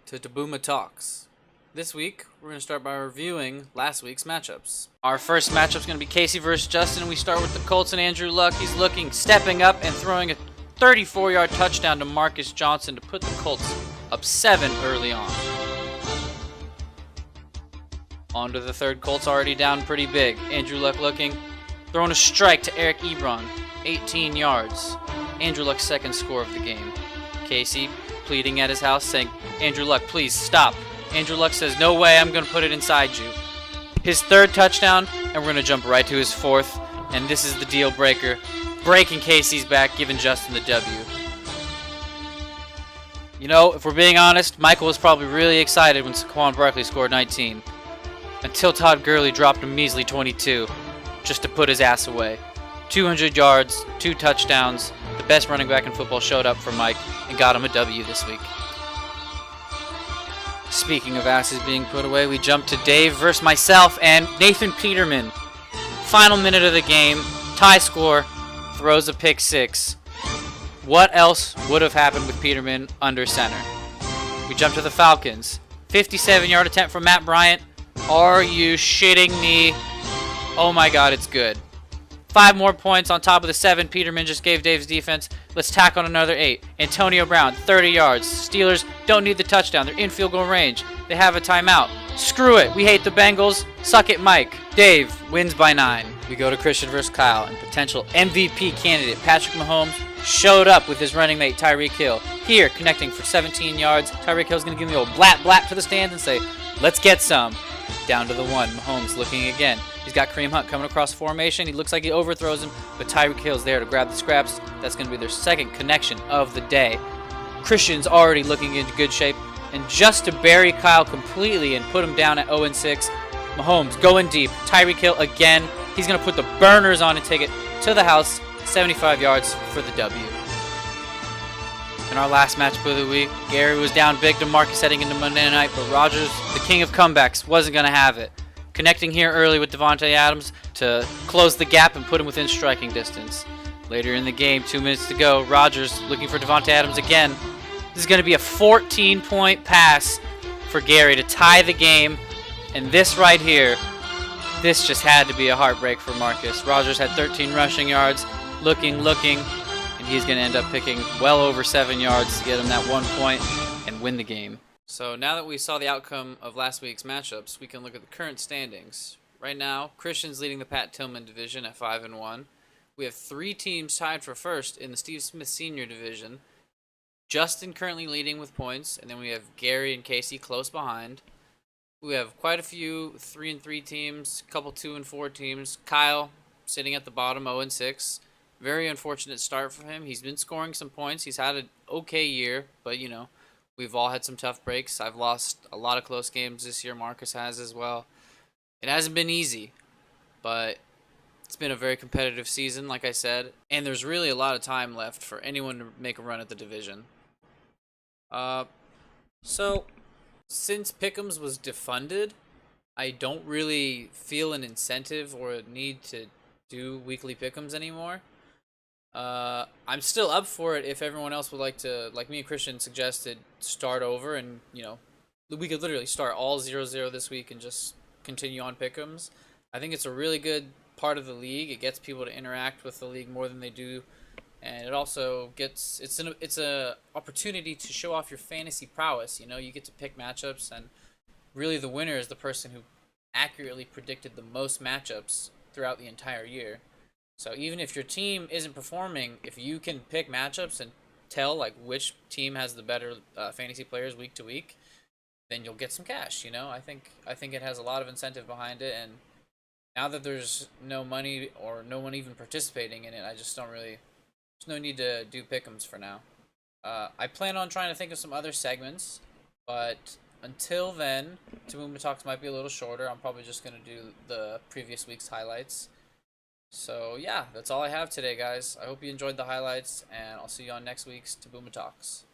to Tabooma Talks. This week, we're going to start by reviewing last week's matchups. Our first matchup is going to be Casey versus Justin, and we start with the Colts and Andrew Luck. He's stepping up and throwing a 34-yard touchdown to Marcus Johnson to put the Colts up 7 early on. On to the third. Colts already down pretty big. Andrew Luck throwing a strike to Eric Ebron, 18 yards. Andrew Luck's second score of the game. Casey pleading at his house saying, "Andrew Luck, please stop." Andrew Luck says, "No way, I'm going to put it inside you." His third touchdown, and we're going to jump right to his fourth. And this is the deal breaker. Breaking Casey's back, giving Justin the W. You know, if we're being honest, Michael was probably really excited when Saquon Barkley scored 19. Until Todd Gurley dropped a measly 22, just to put his ass away. 200 yards, 2 touchdowns. The best running back in football showed up for Mike and got him a W this week. Speaking of asses being put away, we jump to Dave versus myself and Nathan Peterman. Final minute of the game, tie score, throws a pick 6. What else would have happened with Peterman under center? We jump to the Falcons. 57-yard attempt from Matt Bryant. Are you shitting me? Oh my god, it's good. 5 more points on top of the 7 Peterman just gave Dave's defense. Let's tack on another 8. Antonio Brown, 30 yards. Steelers don't need the touchdown. They're in field goal range. They have a timeout. Screw it. We hate the Bengals. Suck it, Mike. Dave wins by 9. We go to Christian versus Kyle, and potential MVP candidate Patrick Mahomes showed up with his running mate Tyreek Hill. Here, connecting for 17 yards. Tyreek Hill's going to give me a old blap to the stands and say, "Let's get some." Down to the 1. Mahomes looking again. He's got Kareem Hunt coming across formation. He looks like he overthrows him, but Tyreek Hill's there to grab the scraps. That's going to be their second connection of the day. Christian's already looking in good shape. And just to bury Kyle completely and put him down at 0-6, Mahomes going deep. Tyreek Hill again. He's going to put the burners on and take it to the house. 75 yards for the W. In our last matchup of the week, Gary was down big to Marcus heading into Monday night, but Rodgers, the king of comebacks, wasn't going to have it. Connecting here early with Devontae Adams to close the gap and put him within striking distance. Later in the game, 2 minutes to go, Rodgers looking for Devontae Adams again. This is going to be a 14-point pass for Gary to tie the game. And this right here, this just had to be a heartbreak for Marcus. Rodgers had 13 rushing yards, looking, and he's going to end up picking well over 7 yards to get him that 1 point and win the game. So now that we saw the outcome of last week's matchups, we can look at the current standings. Right now, Christian's leading the Pat Tillman division at 5-1. We have 3 teams tied for first in the Steve Smith Sr. division. Justin currently leading with points, and then we have Gary and Casey close behind. We have quite a few 3-3 teams, a couple 2-4 teams. Kyle sitting at the bottom, 0-6. Very unfortunate start for him. He's been scoring some points. He's had an okay year, but you know, we've all had some tough breaks. I've lost a lot of close games this year. Marcus has as well. It hasn't been easy, but it's been a very competitive season, like I said. And there's really a lot of time left for anyone to make a run at the division. So, since Pick'ems was defunded, I don't really feel an incentive or a need to do weekly Pick'ems anymore. I'm still up for it if everyone else would like to, like me and Christian suggested, start over and, you know, we could literally start all 0-0 this week and just continue on Pick'ems. I think it's a really good part of the league. It gets people to interact with the league more than they do, and it also gets it's a opportunity to show off your fantasy prowess. You know, you get to pick matchups, and really the winner is the person who accurately predicted the most matchups throughout the entire year. So even if your team isn't performing, if you can pick matchups and tell like which team has the better fantasy players week to week, then you'll get some cash. You know, I think it has a lot of incentive behind it, and now that there's no money or no one even participating in it, I just don't really. There's no need to do Pick'ems for now. I plan on trying to think of some other segments, but until then, Tabooma Talks might be a little shorter. I'm probably just gonna do the previous week's highlights. So yeah, that's all I have today, guys. I hope you enjoyed the highlights, and I'll see you on next week's Tabooma Talks.